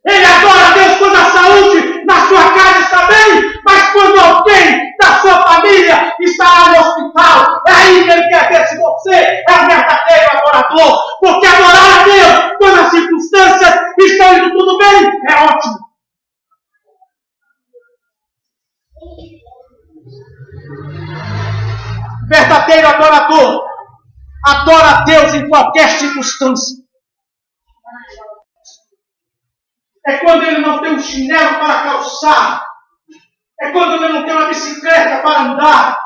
Ele adora a Deus quando a saúde na sua casa está bem, mas quando alguém da sua família está lá no hospital, é aí que ele quer ver se você é um verdadeiro adorador. Porque adorar a Deus quando as circunstâncias estão indo tudo bem é ótimo. Verdadeiro adorador adora a Deus em qualquer circunstância. É quando ele não tem um chinelo para calçar. É quando ele não tem uma bicicleta para andar.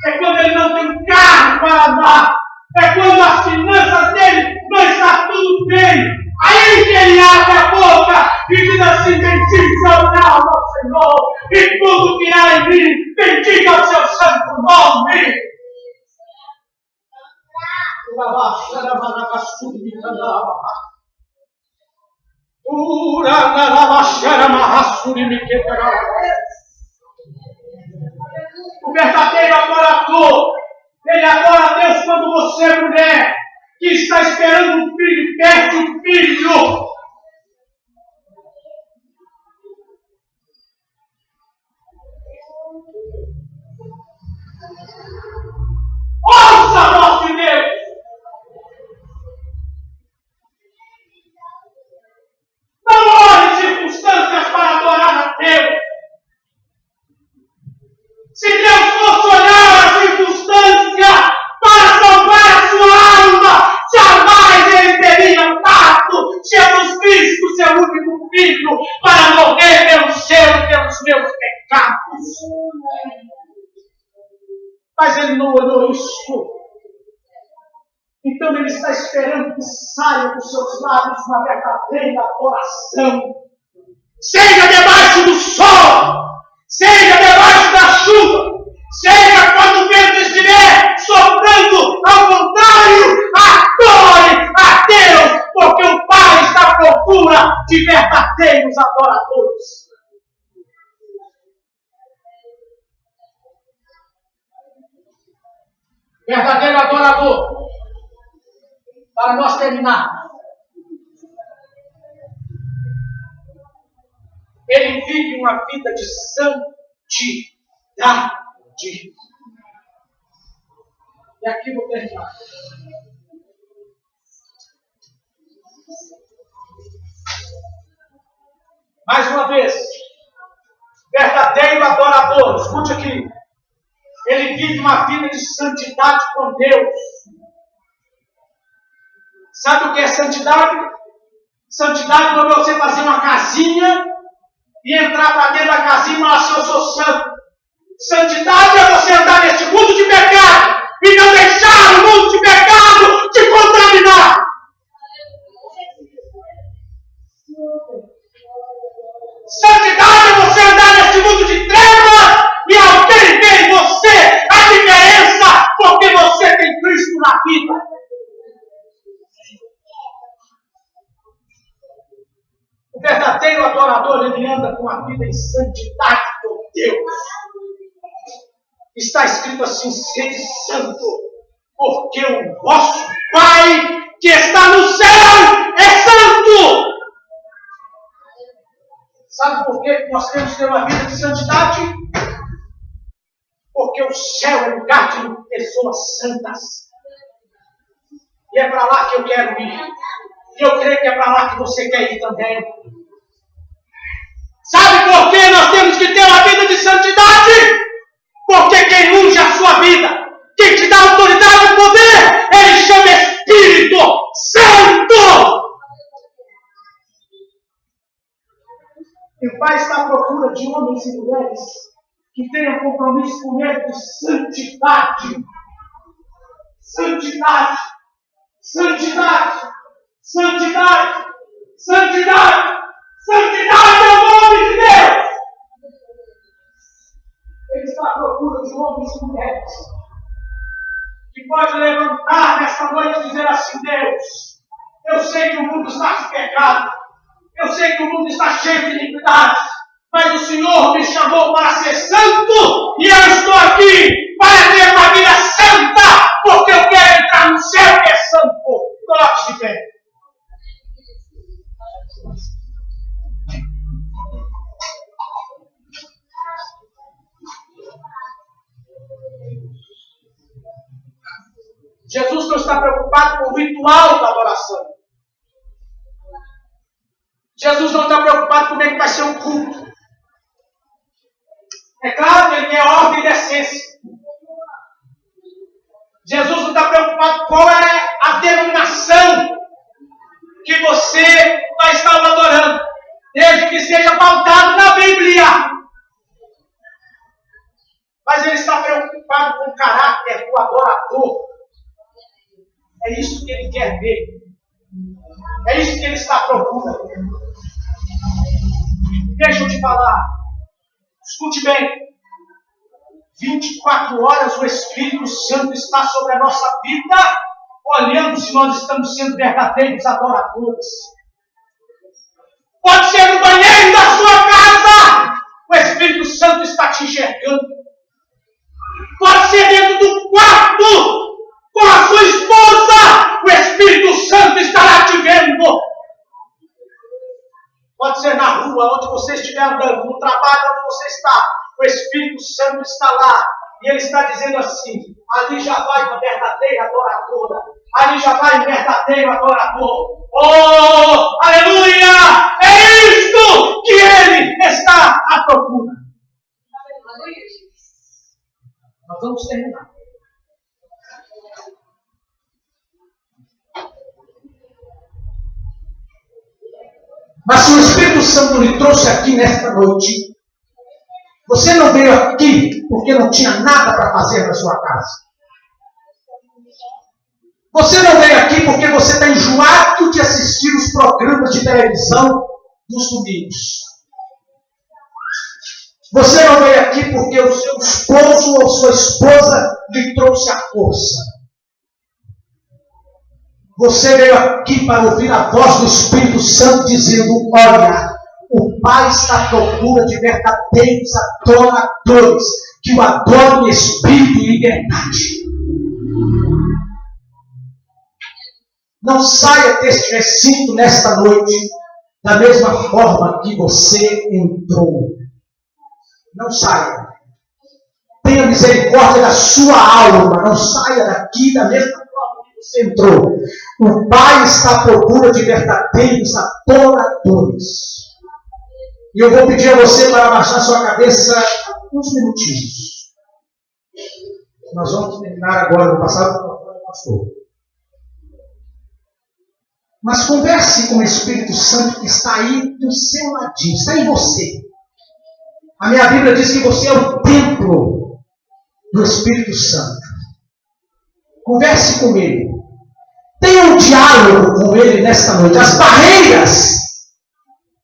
É quando ele não tem um carro para andar. É quando as finanças dele não está tudo bem. Aí que ele abre a boca e diz assim, bendiga o nome do Senhor. E tudo que há em mim, bendiga o seu santo nome. O verdadeiro adorador, ele adora a Deus quando você, mulher, que está esperando um filho, perde um filho. Ouça a voz de Deus. Não olhe circunstâncias para adorar a Deus. Se Deus fosse olhar a circunstância para salvar a sua alma, jamais ele teria dado Jesus Cristo, seu único filho, para morrer pelos seus e pelos meus pecados. Mas ele não olhou isso. Então ele está esperando que saia dos seus lábios uma verdadeira adoração. Seja debaixo do sol, seja debaixo da chuva, seja quando o vento estiver soprando ao contrário, adore a Deus, porque o Pai está à procura de verdadeiros adoradores. Verdadeiro adorador. Para nós terminar, ele vive uma vida de santidade. E aqui vou terminar. Mais uma vez, verdadeiro adorador, escute aqui.
ele vive uma vida de santidade com Deus. Sabe o que é santidade? Santidade não é você fazer uma casinha e entrar para dentro da casinha e falar assim, eu sou santo. Santidade é você andar neste mundo de pecado e não deixar o mundo de pecado te contaminar. Santidade é você andar neste mundo de trevas e alguém vê em você a diferença porque você tem Cristo na vida. O verdadeiro adorador, ele anda com a vida em santidade com Deus. Está escrito assim, sede santo, porque o vosso Pai que está no céu é santo. Sabe por que nós temos que ter uma vida de santidade? Porque o céu é lugar de pessoas santas. E é para lá que eu quero ir. E eu creio que é para lá que você quer ir também. Sabe por que nós temos que ter uma vida de santidade? Porque quem unge a sua vida, quem te dá autoridade e poder, ele chama Espírito Santo. E o Pai está à procura de homens e mulheres que tenham compromisso com ele de santidade. Santidade. Santidade. Santidade. Santidade. Santidade é o nome de Deus. Ele está à procura de homens e mulheres que pode levantar nesta noite e dizer assim, Deus, eu sei que o mundo está de pecado, eu sei que o mundo está cheio de iniquidades, mas o Senhor me chamou para ser santo e eu estou aqui para ter uma vida santa, porque eu quero entrar no céu que é santo. Coloque-se de pé. Jesus não está preocupado com o ritual da adoração. Jesus não está preocupado com como é que vai ser um culto. É claro que ele quer ordem e decência. Jesus não está preocupado com qual é a denominação que você vai estar adorando, desde que seja pautado na Bíblia. Mas ele está preocupado com o caráter do adorador. É isso que ele quer ver. É isso que ele está à procura. Deixa eu te falar. Escute bem. 24 horas o Espírito Santo está sobre a nossa vida, olhando se nós estamos sendo verdadeiros adoradores. Pode ser no banheiro da sua casa, o Espírito Santo está te enxergando. Pode ser dentro do quarto, com a sua esposa, o Espírito Santo estará te vendo. Pode ser na rua, onde você estiver andando, no trabalho onde você está, o Espírito Santo está lá. E ele está dizendo assim, ali já vai uma verdadeira adoradora. Ali já vai um verdadeiro adorador. Oh, aleluia! É isto que ele está à procura. Nós vamos terminar. Mas se o Espírito Santo lhe trouxe aqui nesta noite, você não veio aqui porque não tinha nada para fazer na sua casa. Você não veio aqui porque você está enjoado de assistir os programas de televisão dos domingos. Você não veio aqui porque o seu esposo ou sua esposa lhe trouxe a força. Você veio aqui para ouvir a voz do Espírito Santo dizendo, olha, o Pai está à procura de verdadeiros adoradores, que o adorem em espírito e em verdade. Não saia deste recinto nesta noite da mesma forma que você entrou. Não saia. Tenha misericórdia da sua alma. Não saia daqui da mesma forma que você entrou. O Pai está à procura de verdadeiros adoradores. E eu vou pedir a você para abaixar sua cabeça uns minutinhos.
Nós vamos terminar agora no passado com o pastor. Mas converse com o Espírito Santo que está aí do seu ladinho, está em você. A minha Bíblia diz que você é o templo do Espírito Santo. Converse com ele. Tenha um diálogo com ele nesta noite. As barreiras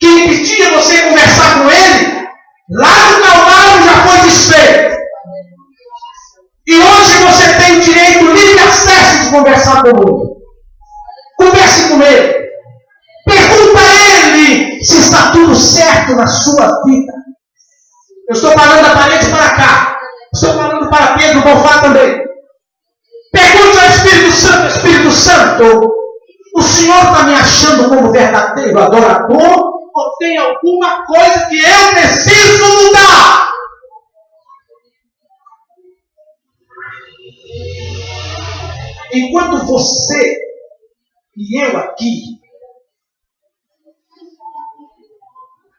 que impediam você conversar com ele, lá no Calvário já foi desfeito. E hoje você tem o direito, livre acesso de conversar com ele. Converse com ele. Pergunta a ele se está tudo certo na sua vida. Eu estou falando da parede para cá. Estou falando para Pedro Bonfá também. Pergunte ao Espírito Santo, o Senhor está me achando como verdadeiro adorador? Ou tem alguma coisa que eu preciso mudar? Enquanto você e eu aqui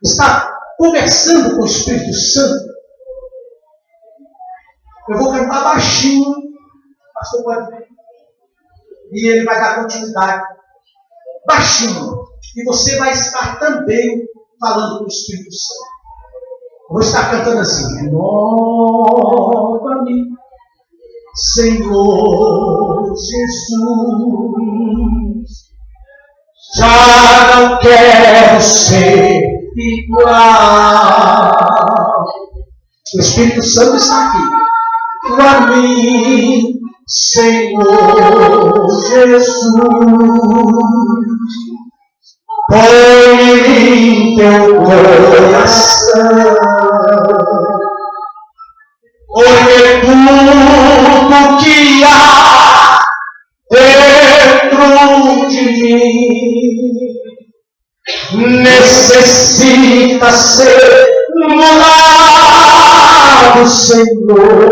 está conversando com o Espírito Santo, eu vou cantar baixinho, pastor pode ver, e ele vai dar continuidade baixinho, e você vai estar também falando com o Espírito Santo. Eu vou estar cantando assim: renova-me, Senhor Jesus, já não quero ser igual. O Espírito Santo está aqui. Para mim, Senhor Jesus, põe em teu coração, porque tudo que há dentro de mim necessita ser mudado, Senhor,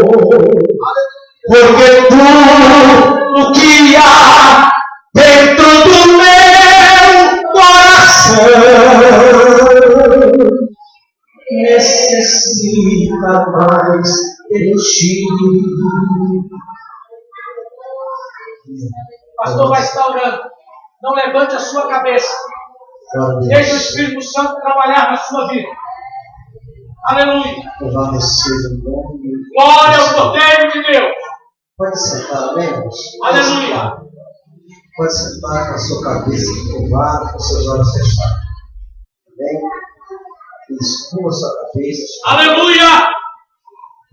porque tudo que há dentro do meu coração necessita mais de ti.
O pastor vai estar orando. Não levante a sua cabeça. Deixe o Espírito Santo trabalhar na sua vida. Aleluia. Glória ao Cordeiro de Deus.
Pode sentar, amém?
Aleluia.
Pode sentar com a sua cabeça curvada, com seus olhos fechados. Amém? Escuma a sua cabeça.
Aleluia.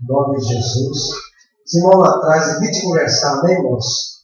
Em nome de Jesus. Os irmãos lá atrás, evite conversar, amém, irmãos?